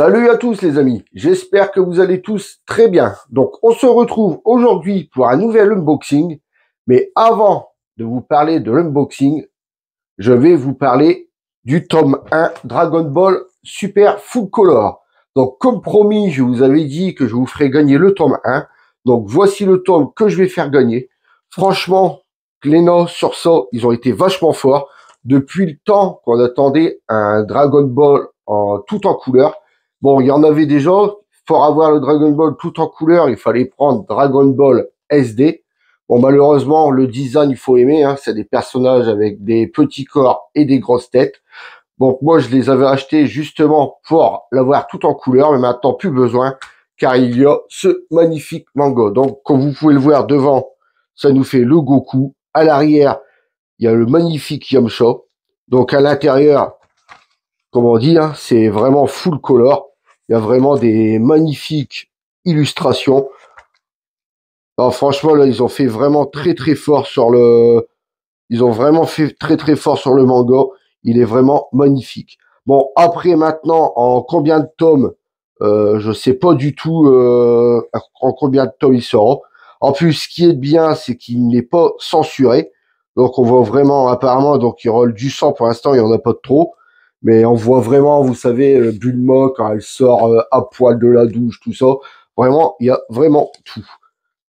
Salut à tous les amis, j'espère que vous allez tous très bien. Donc on se retrouve aujourd'hui pour un nouvel unboxing, mais avant de vous parler de l'unboxing, je vais vous parler du tome 1 Dragon Ball Super Full Color. Donc comme promis, je vous avais dit que je vous ferai gagner le tome 1. Donc voici le tome que je vais faire gagner. Franchement, Glénat sur ça, ils ont été vachement forts. Depuis le temps qu'on attendait un Dragon Ball tout en couleur. Bon, il y en avait déjà. Pour avoir le Dragon Ball tout en couleur, il fallait prendre Dragon Ball SD. Bon, malheureusement, le design, il faut aimer. Hein, c'est des personnages avec des petits corps et des grosses têtes. Donc moi, je les avais achetés justement pour l'avoir tout en couleur, mais maintenant, plus besoin, car il y a ce magnifique manga. Donc, comme vous pouvez le voir devant, ça nous fait le Goku. À l'arrière, il y a le magnifique Yamcha. Donc, à l'intérieur, comme on dit, hein, c'est vraiment full color. Il y a vraiment des magnifiques illustrations. Alors, franchement, là, ils ont fait vraiment très très fort sur le... Ils ont vraiment fait très très fort sur le manga. Il est vraiment magnifique. Bon, après, maintenant, en combien de tomes, je sais pas du tout en combien de tomes il sera. En plus, ce qui est bien, c'est qu'il n'est pas censuré. Donc, on voit vraiment, apparemment, donc il roule du sang pour l'instant, il n'y en a pas de trop. Mais on voit vraiment, vous savez, Bulma, quand elle sort à poil de la douche, tout ça. Vraiment, il y a vraiment tout.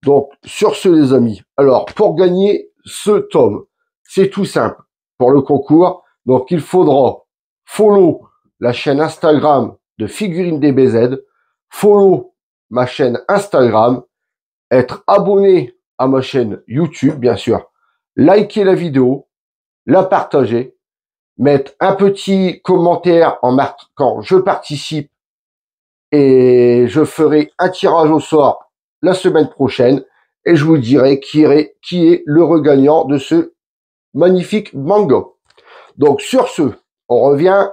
Donc, sur ce, les amis. Alors, pour gagner ce tome, c'est tout simple. Pour le concours, donc il faudra follow la chaîne Instagram de Figurines DBZ, follow ma chaîne Instagram, être abonné à ma chaîne YouTube, bien sûr, liker la vidéo, la partager, mettre un petit commentaire en marquant je participe et je ferai un tirage au sort la semaine prochaine et je vous dirai qui est le regagnant de ce magnifique manga. Donc sur ce, on revient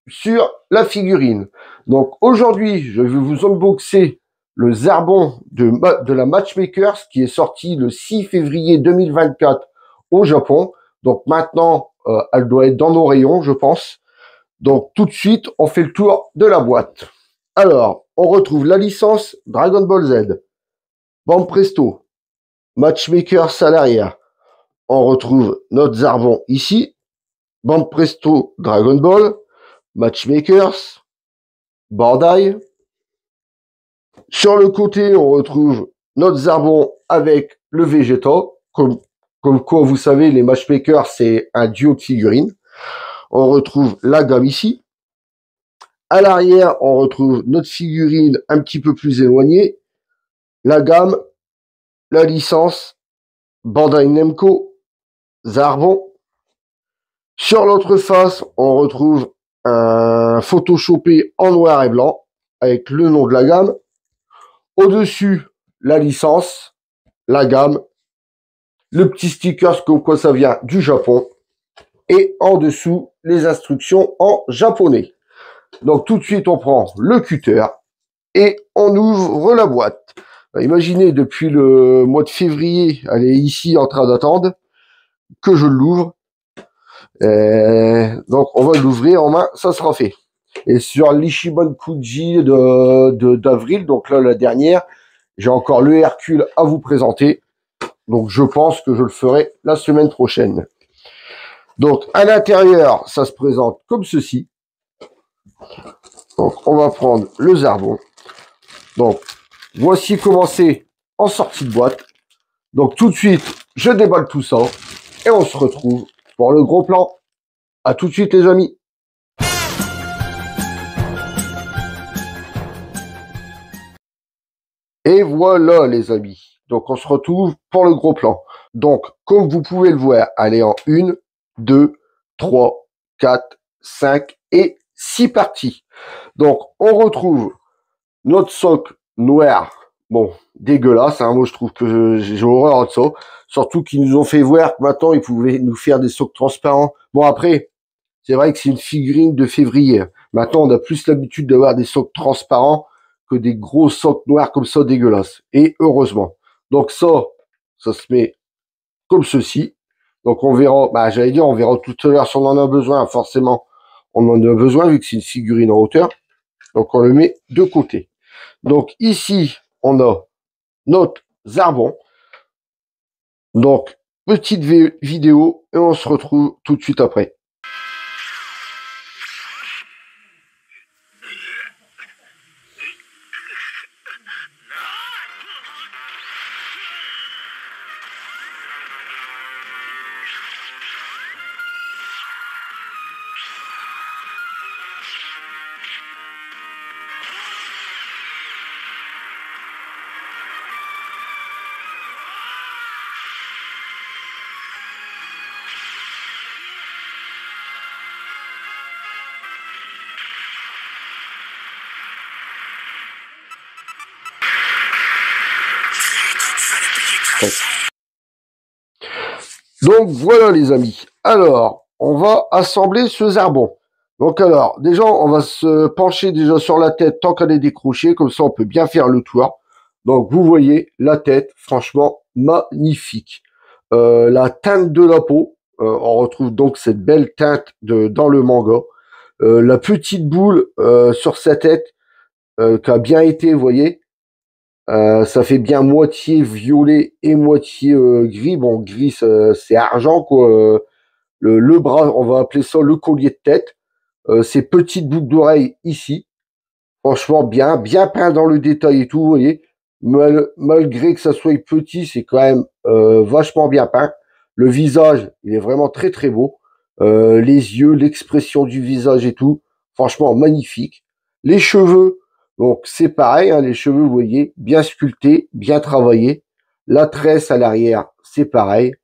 sur la figurine. Donc aujourd'hui, je vais vous unboxer le Zarbon de la Matchmakers qui est sorti le 6 février 2024 au Japon. Donc maintenant, elle doit être dans nos rayons, je pense. Donc tout de suite, on fait le tour de la boîte. Alors, on retrouve la licence Dragon Ball Z. Bam presto, Matchmakers à l'arrière. On retrouve notre Zarbon ici. Bam presto, Dragon Ball. Matchmakers. Bandai. Sur le côté, on retrouve notre Zarbon avec le Vegeta. Comme quoi, vous savez, les Matchmakers, c'est un duo de figurines. On retrouve la gamme ici. À l'arrière, on retrouve notre figurine un petit peu plus éloignée. La gamme, la licence, Bandai Namco, Zarbon. Sur l'autre face, on retrouve un photoshopé en noir et blanc avec le nom de la gamme. Au-dessus, la licence, la gamme, le petit sticker comme quoi ça vient du Japon. Et en dessous, les instructions en japonais. Donc tout de suite, on prend le cutter et on ouvre la boîte. Imaginez, depuis le mois de février, elle est ici en train d'attendre que je l'ouvre. Donc on va l'ouvrir en main, ça sera fait. Et sur l'Ichiban Kuji d'avril, donc là la dernière, j'ai encore le Hercule à vous présenter. Donc je pense que je le ferai la semaine prochaine. Donc à l'intérieur, ça se présente comme ceci. Donc on va prendre le Zarbon. Donc voici comment c'est en sortie de boîte. Donc tout de suite, je déballe tout ça et on se retrouve pour le gros plan. À tout de suite les amis. Et voilà les amis. Donc on se retrouve pour le gros plan. Donc comme vous pouvez le voir, elle est en 1, 2, 3, 4, 5 et 6 parties. Donc on retrouve notre socle noir. Bon, dégueulasse, hein. Moi je trouve que j'ai horreur de ça. Surtout qu'ils nous ont fait voir que maintenant ils pouvaient nous faire des socles transparents. Bon après, c'est vrai que c'est une figurine de février. Maintenant on a plus l'habitude d'avoir des socles transparents que des gros socles noirs comme ça dégueulasses. Et heureusement. Donc ça se met comme ceci. Donc on verra, j'allais dire, on verra tout à l'heure si on en a besoin. Forcément, on en a besoin vu que c'est une figurine en hauteur. Donc on le met de côté. Donc ici, on a notre zarbon. Donc, petite vidéo et on se retrouve tout de suite après. Donc voilà les amis. Alors, on va assembler ce zarbon. Donc alors, déjà, on va se pencher déjà sur la tête tant qu'elle est décrochée, comme ça on peut bien faire le toit. Donc vous voyez la tête, franchement magnifique. La teinte de la peau, on retrouve donc cette belle teinte dans le manga. La petite boule sur sa tête qui a bien été, vous voyez. Ça fait bien moitié violet et moitié gris. Bon, gris, c'est argent, quoi. Le bras, on va appeler ça le collier de tête. Ces petites boucles d'oreilles ici. Franchement, bien peint dans le détail et tout, vous voyez. Malgré que ça soit petit, c'est quand même vachement bien peint. Le visage, il est vraiment très très beau. Les yeux, l'expression du visage et tout, franchement magnifique. Les cheveux, donc c'est pareil, hein, les cheveux, vous voyez, bien sculptés, bien travaillés. La tresse à l'arrière, c'est pareil.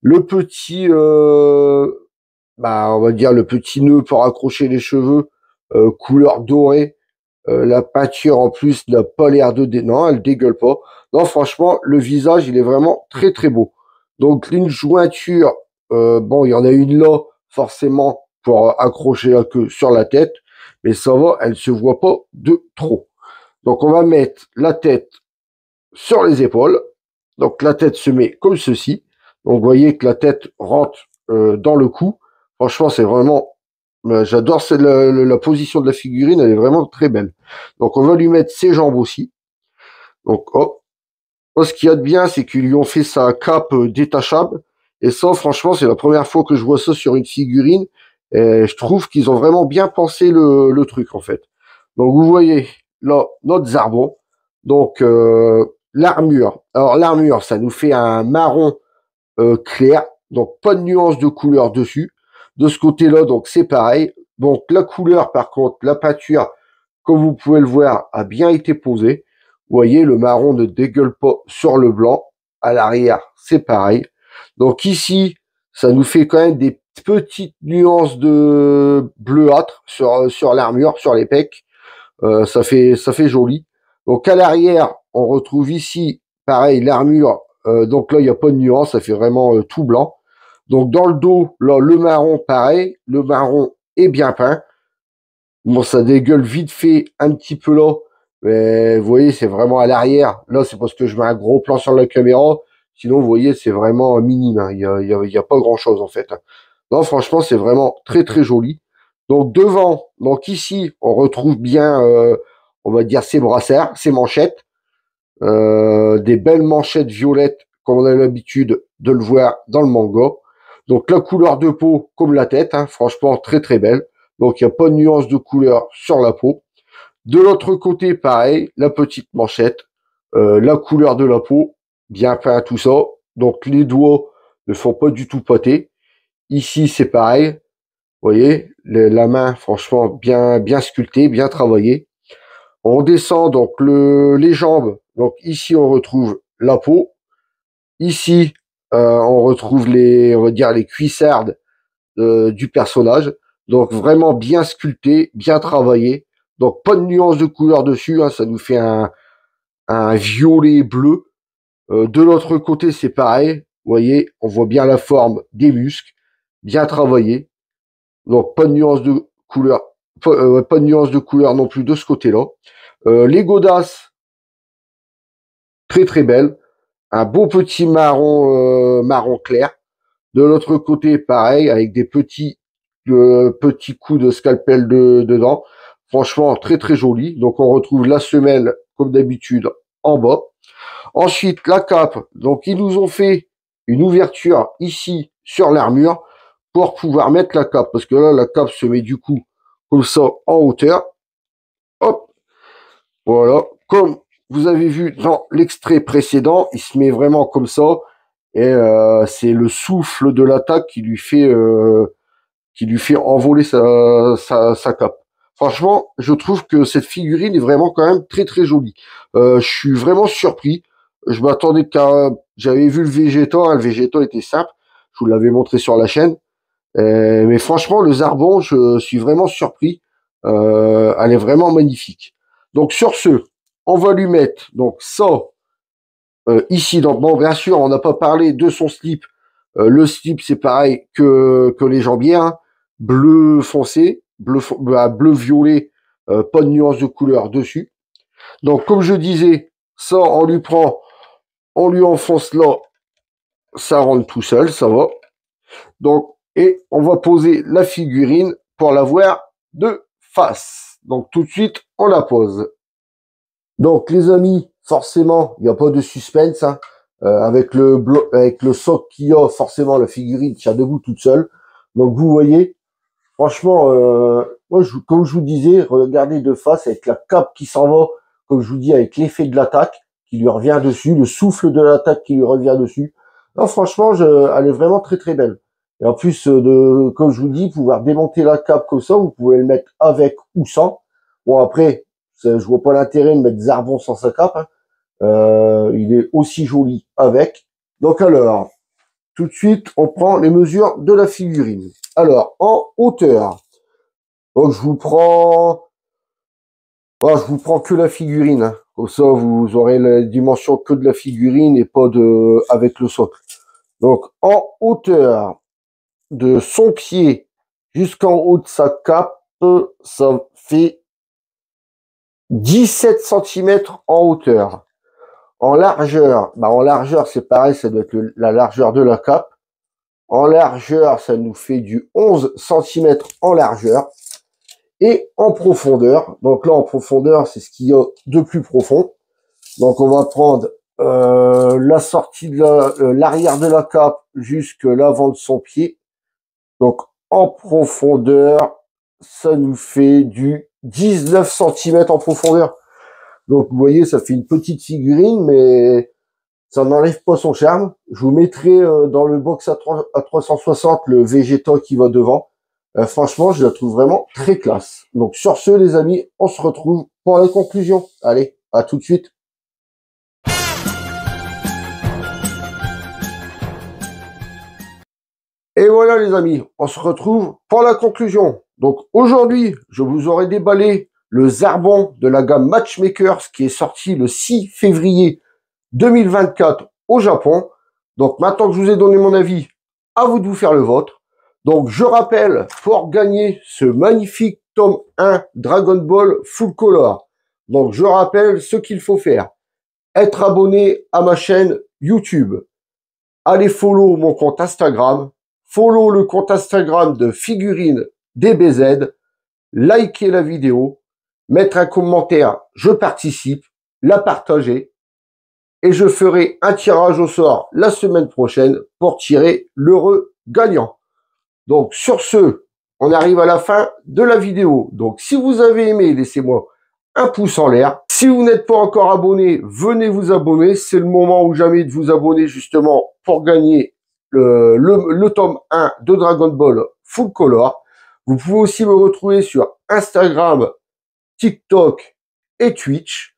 Le petit, on va dire le petit nœud pour accrocher les cheveux, couleur dorée. La peinture en plus n'a pas l'air non, elle dégueule pas. Non, franchement, le visage, il est vraiment très très beau. Donc une jointure, bon, il y en a une là, forcément, pour accrocher la queue sur la tête, mais ça va, elle se voit pas de trop. Donc on va mettre la tête sur les épaules. Donc la tête se met comme ceci. Donc vous voyez que la tête rentre dans le cou. Franchement, c'est vraiment... j'adore la position de la figurine, elle est vraiment très belle. Donc on va lui mettre ses jambes aussi. Donc hop. Ce qu'il y a de bien, c'est qu'ils lui ont fait sa cape détachable. Et ça, franchement, c'est la première fois que je vois ça sur une figurine. Et je trouve qu'ils ont vraiment bien pensé le truc, en fait. Donc vous voyez, là, notre zarbon. Donc l'armure. Alors l'armure, ça nous fait un marron clair. Donc pas de nuance de couleur dessus. De ce côté-là, donc c'est pareil. Donc la couleur, par contre, la peinture, comme vous pouvez le voir, a bien été posée. Vous voyez, le marron ne dégueule pas sur le blanc. À l'arrière, c'est pareil. Donc ici, ça nous fait quand même des petites nuances de bleuâtre sur l'armure, sur les pecs. Ça fait joli. Donc à l'arrière, on retrouve ici, pareil, l'armure. Donc là, il n'y a pas de nuance, ça fait vraiment tout blanc. Donc dans le dos, là, le marron, pareil. Le marron est bien peint. Bon, ça dégueule vite fait un petit peu là. Mais vous voyez, c'est vraiment à l'arrière. Là, c'est parce que je mets un gros plan sur la caméra. Sinon, vous voyez, c'est vraiment minime. Hein. Il y a pas grand-chose, en fait. Non, franchement, c'est vraiment très, très joli. Donc, devant, donc ici, on retrouve bien, on va dire, ses brassières, ses manchettes. Des belles manchettes violettes, comme on a l'habitude de le voir dans le manga. Donc, la couleur de peau, comme la tête, hein, franchement, très, très belle. Donc, il n'y a pas de nuance de couleur sur la peau. De l'autre côté, pareil, la petite manchette, la couleur de la peau, bien peint, tout ça. Donc, les doigts ne sont pas du tout pâtés. Ici, c'est pareil. Vous voyez, la main, franchement, bien sculptée, bien travaillée. On descend donc les jambes. Donc, ici, on retrouve la peau. Ici, on retrouve on va dire, les cuissardes du personnage. Donc vraiment bien sculpté, bien travaillé. Donc pas de nuance de couleur dessus, hein, ça nous fait un violet bleu. De l'autre côté, c'est pareil. Vous voyez, on voit bien la forme des muscles, bien travaillé. Donc pas de nuance de couleur, pas de nuance de couleur non plus de ce côté-là. Les godasses, très très belles. Un beau petit marron clair. De l'autre côté, pareil, avec des petits coups de scalpel dedans. Franchement, très très joli. Donc, on retrouve la semelle, comme d'habitude, en bas. Ensuite, la cape. Donc, ils nous ont fait une ouverture ici sur l'armure pour pouvoir mettre la cape. Parce que là, la cape se met du coup comme ça en hauteur. Hop, voilà. Comme vous avez vu dans l'extrait précédent, il se met vraiment comme ça. Et c'est le souffle de l'attaque qui lui fait envoler sa cape. Franchement, je trouve que cette figurine est vraiment quand même très très jolie. Je suis vraiment surpris. Je m'attendais qu'à... J'avais vu le Végéta, hein, le Végéta était simple. Je vous l'avais montré sur la chaîne. Mais franchement, le Zarbon, je suis vraiment surpris. Elle est vraiment magnifique. Donc sur ce, on va lui mettre donc ça ici. Donc bon, bien sûr, on n'a pas parlé de son slip. Le slip, c'est pareil que les jambières, hein. Bleu foncé, bleu violet, pas de nuance de couleur dessus. Donc comme je disais, ça on lui prend, on lui enfonce là, ça rentre tout seul, ça va. Donc et on va poser la figurine pour la voir de face. Donc tout de suite, on la pose. Donc les amis, forcément, il n'y a pas de suspense, hein. Avec le soc qu'il y a, forcément la figurine tient debout toute seule. Donc vous voyez, franchement, moi comme je vous disais, regardez de face avec la cape qui s'en va, comme je vous dis, avec l'effet de l'attaque qui lui revient dessus, le souffle de l'attaque qui lui revient dessus. Non, franchement, elle est vraiment très très belle. Et en plus comme je vous dis, pouvoir démonter la cape comme ça, vous pouvez le mettre avec ou sans. Bon après, je vois pas l'intérêt de mettre Zarbon sans sa cape, hein. Il est aussi joli avec. Donc alors, tout de suite, on prend les mesures de la figurine. Alors, en hauteur, donc je vous prends que la figurine, hein. Comme ça, vous aurez la dimension que de la figurine et pas de avec le socle. Donc, en hauteur de son pied jusqu'en haut de sa cape, ça fait 17 cm en hauteur. En largeur, c'est pareil, ça doit être la largeur de la cape. En largeur, ça nous fait du 11 cm en largeur. Et en profondeur, donc là en profondeur, c'est ce qu'il y a de plus profond. Donc on va prendre la sortie de l'arrière de la cape jusque l'avant de son pied. Donc en profondeur, ça nous fait du 19 cm en profondeur. Donc vous voyez, ça fait une petite figurine, mais ça n'enlève pas son charme. Je vous mettrai dans le box à 360 le Végéta qui va devant. Franchement, je la trouve vraiment très classe. Donc sur ce, les amis, on se retrouve pour la conclusion. Allez, à tout de suite. Et voilà les amis, on se retrouve pour la conclusion. Donc aujourd'hui, je vous aurai déballé le Zarbon de la gamme Matchmakers qui est sorti le 6 février 2024 au Japon. Donc maintenant que je vous ai donné mon avis, à vous de vous faire le vôtre. Donc je rappelle, pour gagner ce magnifique tome 1 Dragon Ball Full Color, donc je rappelle ce qu'il faut faire. Être abonné à ma chaîne YouTube. Allez follow mon compte Instagram. Follow le compte Instagram de Figurine DBZ. Likez la vidéo. Mettre un commentaire, je participe. La partager. Et je ferai un tirage au sort la semaine prochaine pour tirer l'heureux gagnant. Donc sur ce, on arrive à la fin de la vidéo. Donc si vous avez aimé, laissez-moi un pouce en l'air. Si vous n'êtes pas encore abonné, venez vous abonner. C'est le moment ou jamais de vous abonner justement pour gagner le tome 1 de Dragon Ball Full Color. Vous pouvez aussi me retrouver sur Instagram, TikTok et Twitch.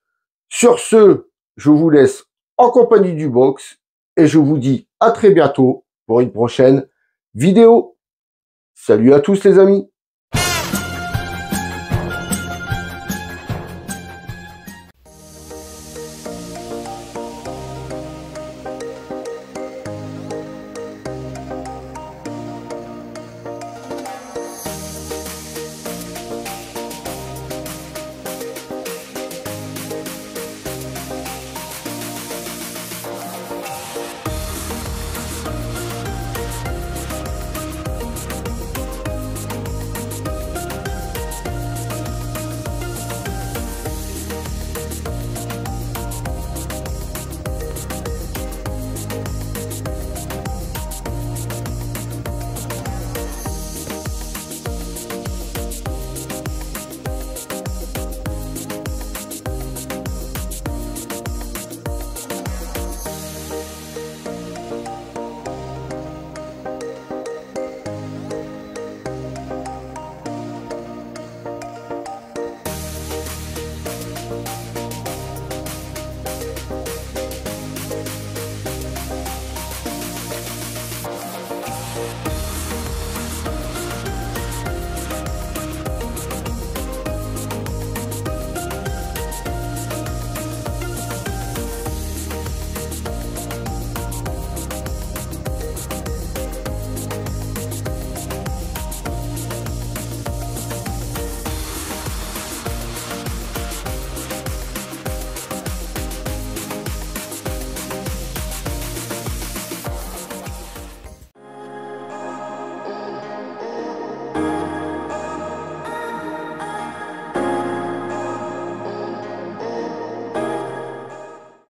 Sur ce, je vous laisse en compagnie du box et je vous dis à très bientôt pour une prochaine vidéo. Salut à tous les amis.